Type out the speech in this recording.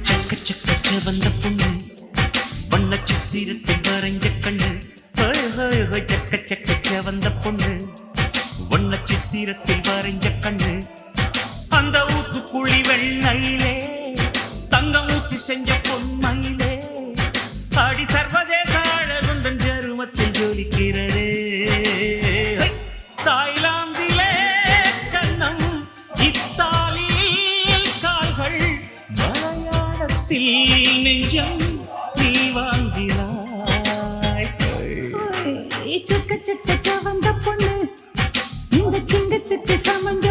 சக்க சக்க செவந்த பொண்ணு வண்ண சித்திரத்தில் வரைஞ்ச கண்ணு. சக்க சக்க செவந்த பொண்ணு வண்ண சித்திரத்தில் வரைஞ்ச கண்ணு. அந்த ஊத்துக்குழி வெண்ணையிலே தங்கம் ஊத்தி செஞ்ச பொன்மையிலே அடி சர்வதேச அழகுந்தன் ஜருமத்தில் ஜொலிக்கிறதே. தாய்லாந்திலே கண்ணம், இத்தாலியில் கால்கள், மலையாளத்தில் நெஞ்சம் நீ வாங்கினாய். சக்க சக்க செவந்த பொண்ணு இந்த சிங்கத்துக்கு சமந்த